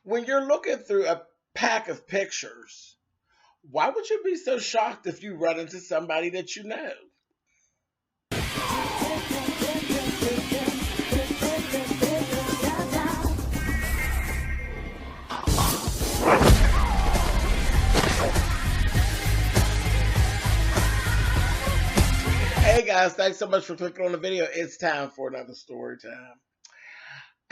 When you're looking through a pack of pictures, why would you be so shocked if you run into somebody that you know? Hey guys, thanks so much for clicking on the video. It's time for another story time.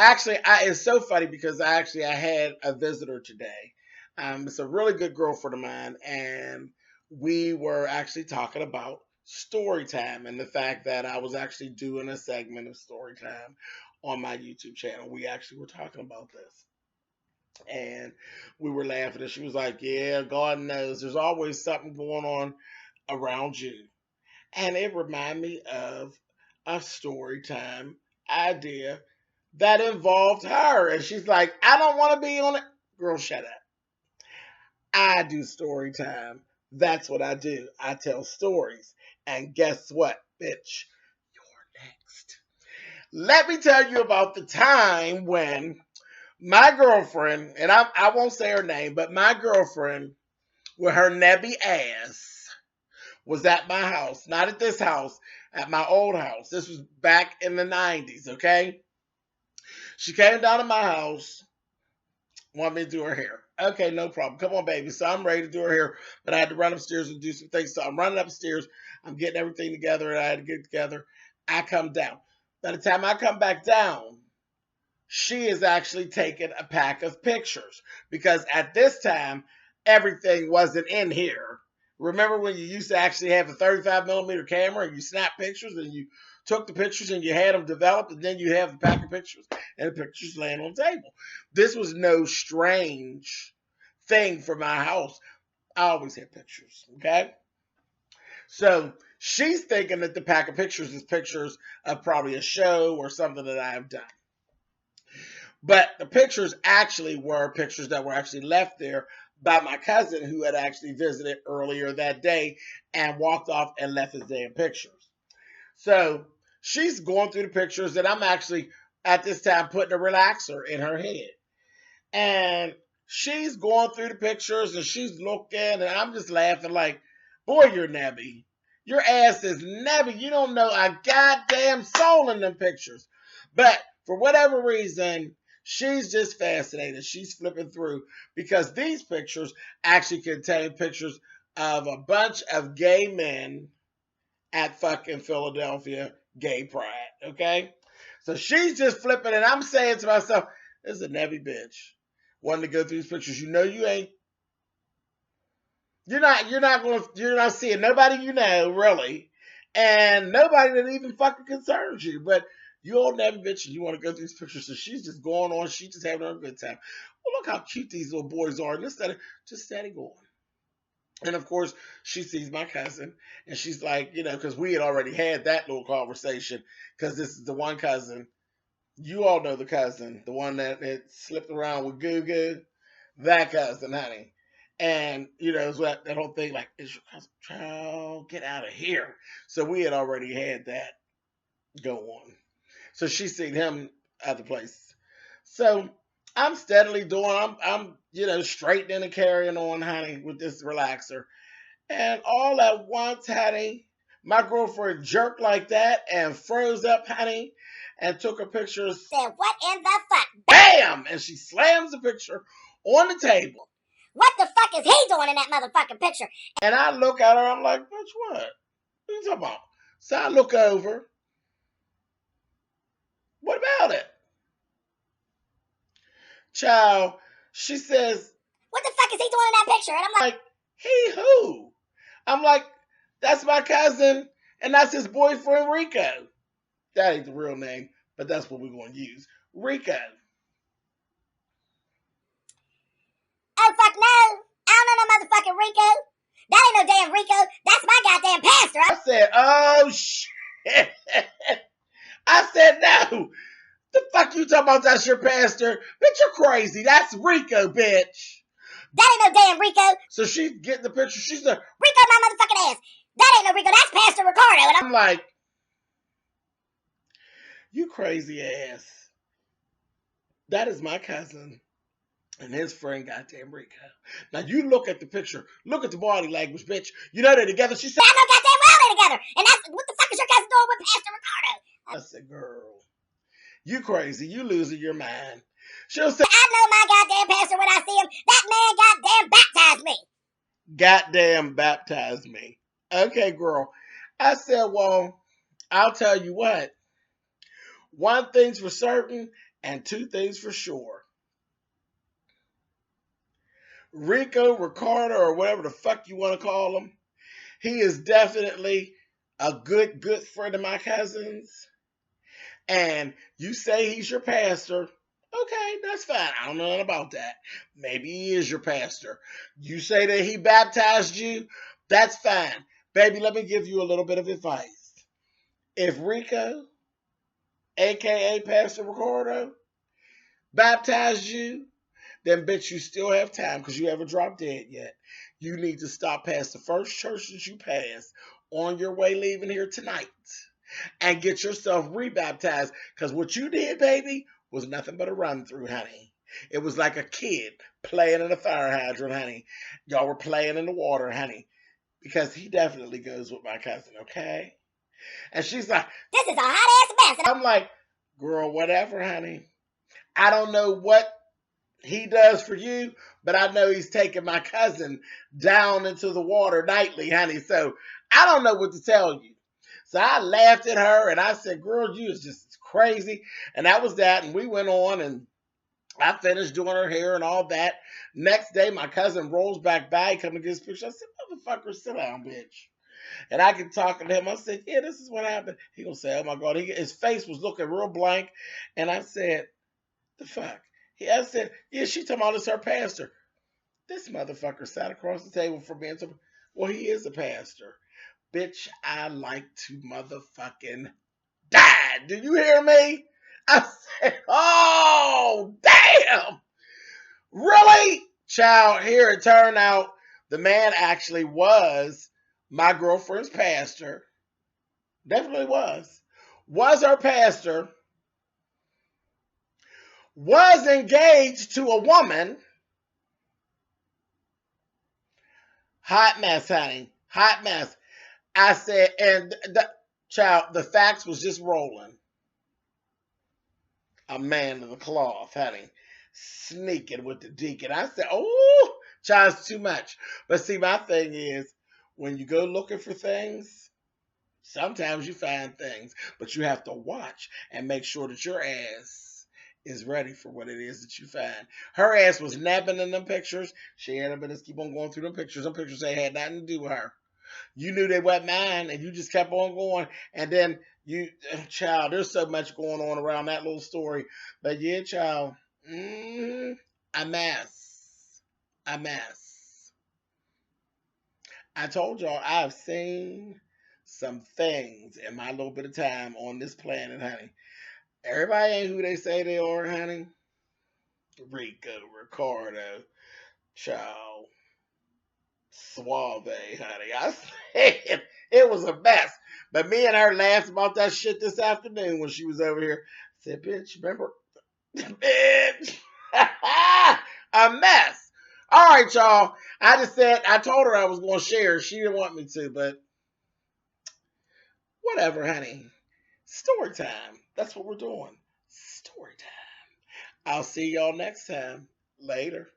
Actually, it's so funny because I had a visitor today. It's a really good girlfriend of mine, and we were actually talking about story time and the fact that I was actually doing a segment of story time on my YouTube channel. We actually were talking about this, and we were laughing, and she was like, "Yeah, God knows, there's always something going on around you." And it reminded me of a story time idea that involved her. And she's like, I don't want to be on it. Girl, shut up. I do story time. That's what I do. I tell stories. And guess what, bitch? You're next. Let me tell you about the time when my girlfriend, and I won't say her name, but my girlfriend with her nebby ass was at my house, not at this house, at my old house. This was back in the 90s, okay? She came down to my house, wanted me to do her hair. Okay, no problem. Come on, baby. So I'm ready to do her hair, but I had to run upstairs and do some things. So I'm running upstairs. I'm getting everything together and I had to get it together. I come down. By the time I come back down, she is actually taking a pack of pictures because at this time, everything wasn't in here. Remember when you used to actually have a 35 millimeter camera and you snap pictures and you took the pictures and you had them developed and then you have the pack of pictures and the pictures laying on the table. This was no strange thing for my house. I always had pictures, okay? So she's thinking that the pack of pictures is pictures of probably a show or something that I have done. But the pictures actually were pictures that were actually left there by my cousin who had actually visited earlier that day and walked off and left his damn pictures. So she's going through the pictures and I'm actually at this time putting a relaxer in her head. And she's going through the pictures and she's looking and I'm just laughing like, boy, you're nebby. Your ass is nebby. You don't know a goddamn soul in them pictures. But for whatever reason, she's just fascinated. She's flipping through because these pictures actually contain pictures of a bunch of gay men at fucking Philadelphia Gay Pride. Okay? So she's just flipping and I'm saying to myself, this is a nebby bitch. Wanting to go through these pictures. You know you ain't. You're not seeing nobody you know, really. And nobody that even fucking concerns you. But you old nebby bitch and you want to go through these pictures. So she's just going on, she's just having a good time. Well, look how cute these little boys are. And just steady going. And of course, she sees my cousin and she's like, because we had already had that little conversation. Because this is the one cousin. You all know the cousin, the one that slipped around with Goo Goo. That cousin, honey. And, it's that whole thing like, is your cousin child? Get out of here. So we had already had that go on. So she seen him at the place. So I'm steadily doing, straightening and carrying on, honey, with this relaxer. And all at once, honey, my girlfriend jerked like that and froze up, honey, and took a picture. Said, what in the fuck? Bam! And she slams the picture on the table. What the fuck is he doing in that motherfucking picture? And I look at her, I'm like, bitch, what? What are you talking about? So I look over. What about it? Child, she says, what the fuck is he doing in that picture? And I'm like, he who? I'm like, that's my cousin, and that's his boyfriend, Rico. That ain't the real name, but that's what we're going to use. Rico. oh fuck no. I don't know no motherfucking Rico. That ain't no damn Rico. That's my goddamn pastor. I said, oh shit. I said, no. The fuck you talking about? That's your pastor? Bitch, you're crazy. That's Rico, bitch. That ain't no damn Rico. So she's getting the picture. She's like, Rico my motherfucking ass. That ain't no Rico. That's Pastor Ricardo. And I'm like, you crazy ass. That is my cousin. and his friend, goddamn Rico. Now you look at the picture, look at the body language, bitch. You know they're together. She said, I know goddamn well they're together. And that's what the fuck is your cousin doing with Pastor Ricardo? I said, girl, you crazy. You losing your mind. She'll say, I know my goddamn pastor when I see him. That man goddamn baptized me. goddamn baptize me. Okay, girl. I said, well, I'll tell you what. One thing's for certain and two things for sure. Rico, Ricardo, or whatever the fuck you want to call him, he is definitely a good friend of my cousin's. And you say he's your pastor. Okay, that's fine. I don't know nothing about that. Maybe he is your pastor. You say that he baptized you. That's fine. Baby, let me give you a little bit of advice. If Rico, aka Pastor Ricardo, baptized you, then bitch, you still have time because you haven't dropped dead yet. You need to stop past the first church that you pass on your way leaving here tonight and get yourself rebaptized. Because what you did, baby, was nothing but a run through, honey. It was like a kid playing in a fire hydrant, honey. Y'all were playing in the water, honey. Because he definitely goes with my cousin, okay? And she's like, this is a hot ass mess. I'm like, girl, whatever, honey. I don't know what he does for you, but I know he's taking my cousin down into the water nightly, honey. So I don't know what to tell you. So I laughed at her and I said, girl, you is just crazy. And that was that. And we went on and I finished doing her hair and all that. Next day, my cousin rolls back by, come to get his picture. I said, motherfucker, sit down, bitch. And I get talking to him. I said, yeah, this is what happened. He gonna say, oh my God. His face was looking real blank. And I said, the fuck? I said, yeah, she talking about it's her pastor. This motherfucker sat across the table from me and said, well, he is a pastor. Bitch, I like to motherfucking die. Do you hear me? I said, oh, damn. Really? Child, here it turned out the man actually was my girlfriend's pastor. Definitely was. Was her pastor. Was engaged to a woman. Hot mess, honey. Hot mess. I said, and the child, the facts was just rolling. A man of the cloth, honey, sneaking with the deacon. I said, oh, child, it's too much. But see, my thing is, when you go looking for things, sometimes you find things, but you have to watch and make sure that your ass is ready for what it is that you find. Her ass was napping in them pictures. She had to just keep on going through them pictures. Them pictures ain't had nothing to do with her. You knew they weren't mine, and you just kept on going. And then you, child, there's so much going on around that little story. But yeah, child, a mess, a mess. I told y'all I've seen some things in my little bit of time on this planet, honey. Everybody ain't who they say they are, honey. Rico, Ricardo, child, Suave, honey. I said it was a mess. But me and her laughed about that shit this afternoon when she was over here. I said, bitch, remember? Bitch. A mess. All right, y'all. I told her I was going to share. She didn't want me to, but whatever, honey. Story time. That's what we're doing. Story time. I'll see y'all next time. Later.